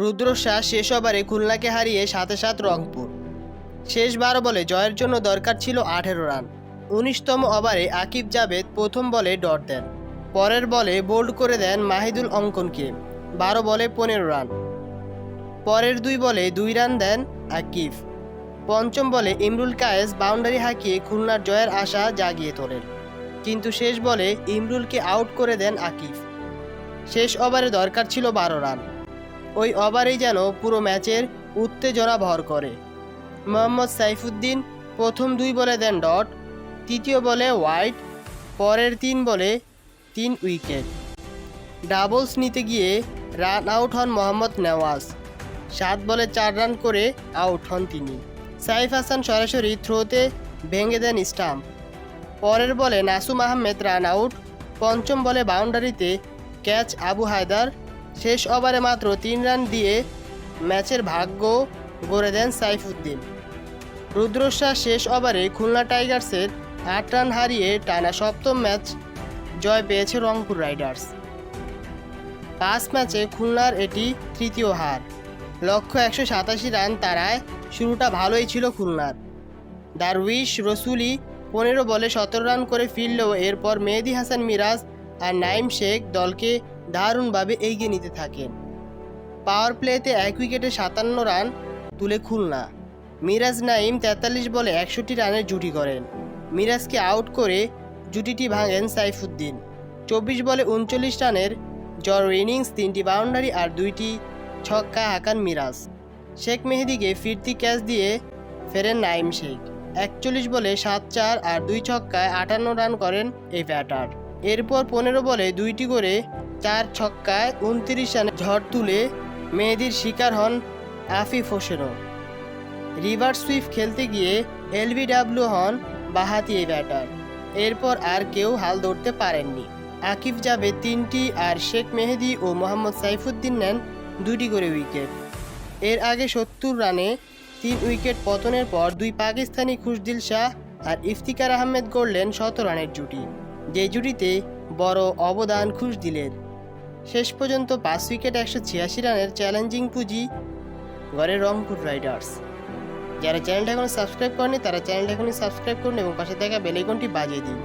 রুদ্রশ্বাস শেষ ওভারে খুলনাকে হারিয়ে 7-7 রংপুর। শেষ 12 বলে জয়ের জন্য দরকার ছিল 18 রান। 19তম ওভারে আকিব জাভেদ প্রথম বলে ডট দেন। পরের বলে বোল্ড করে দেন মাহিদুল অঙ্কনকে। 12 বলে 15 রান। পরের 2 বলে 2 রান দেন আকিব। পঞ্চম বলে ইমরুল কায়েস বাউন্ডারি হাঁকিয়ে খুলনার জয়ের আশা জাগিয়ে তোলেন, কিন্তু শেষ বলে ইমরুলকে আউট করে দেন আকিব। শেষ ওভারে দরকার ছিল 12 রান। ওই ওভারেই যেন পুরো ম্যাচের উত্তেজনা ভর করে। মোহাম্মদ সাইফুদ্দিন প্রথম 2 বলে দেন ডট, তৃতীয় বলে ওয়াইড, পরের 3 বলে 3 উইকেট। ডাবলস নিতে গিয়ে রান আউট হন মোহাম্মদ নেওয়াজ। 7 বলে 4 রান করে আউট হন তিনি। সাইফ হাসান সরাসরি থ্রোতে ভেঙে দেন স্টাম্প। পরের বলে নাসুম আহমেদ রান আউট। পঞ্চম বলে বাউন্ডারিতে ক্যাচ আবু হায়দার। শেষ ওভারে মাত্র 3 রান দিয়ে ম্যাচের ভাগ্য গড়ে দেন সাইফুদ্দিন। রুদ্রশ্বাস শেষ ওভারে খুলনা টাইগার্সের 8 রান হারিয়ে টানা 7ম ম্যাচ জয় পেয়েছে রংপুর রাইডার্স। 5 ম্যাচে খুলনার এটি তৃতীয় হার। লক্ষ্য 187 রান তাড়ায় শুরুটা ভালোই ছিল খুলনার। দারউইশ রসুলি 15 বলে 17 রান করে ফিরলেও এরপর মেহেদী হাসান মিরাজ আর নাইম শেখ দলকে দারুণভাবে এগিয়ে নিতে থাকেন। পাওয়ার প্লেতে 1 উইকেটে 57 রান তুলে খুলনা। মিরাজ নাইম 43 বলে 61 রানের জুটি করেন। মিরাজকে আউট করে জুটিটি ভাঙেন সাইফুদ্দিন। 24 বলে 39 রানের জ্বর ইনিংস, 3টি বাউন্ডারি আর 2টি ছক্কা হাঁকান মিরাজ। শেখ মেহেদীকে ফিরতি ক্যাচ দিয়ে ফেরেন নাইম শেখ। 41 বলে 7-4 আর 2 ছক্কায় 58 রান করেন এই ব্যাটার। এরপর 15 বলে 2টি করে 4 ছক্কায় 29 রানে ঝড় তুলে মেহেদীর শিকার হন আফিফ হোসেনও। রিভার্স সুইপ খেলতে গিয়ে এলবিডব্লিউ হন বাঁহাতি এই ব্যাটার। এরপর আর কেউ হাল ধরতে পারেননি। আকিব জাভেদ 3টি আর শেখ মেহেদী ও মোহাম্মদ সাইফুদ্দিন নেন 2টি করে উইকেট। এর আগে 70 রানে 3 উইকেট পতনের পর 2 পাকিস্তানি খুশদিল শাহ আর ইফতিকার আহমেদ গড়লেন 100 রানের জুটি, যে জুটিতে বড় অবদান খুশদিলের। শেষ পর্যন্ত 5 উইকেট 186 রানের চ্যালেঞ্জিং পুঁজি গড়ে রংপুর রাইডার্স। যারা চ্যানেলটা এখনো সাবস্ক্রাইব করেনি তারা চ্যানেলটা এখনই সাবস্ক্রাইব করুন এবং পাশে থাকা বেল আইকনটি বাজিয়ে দিন।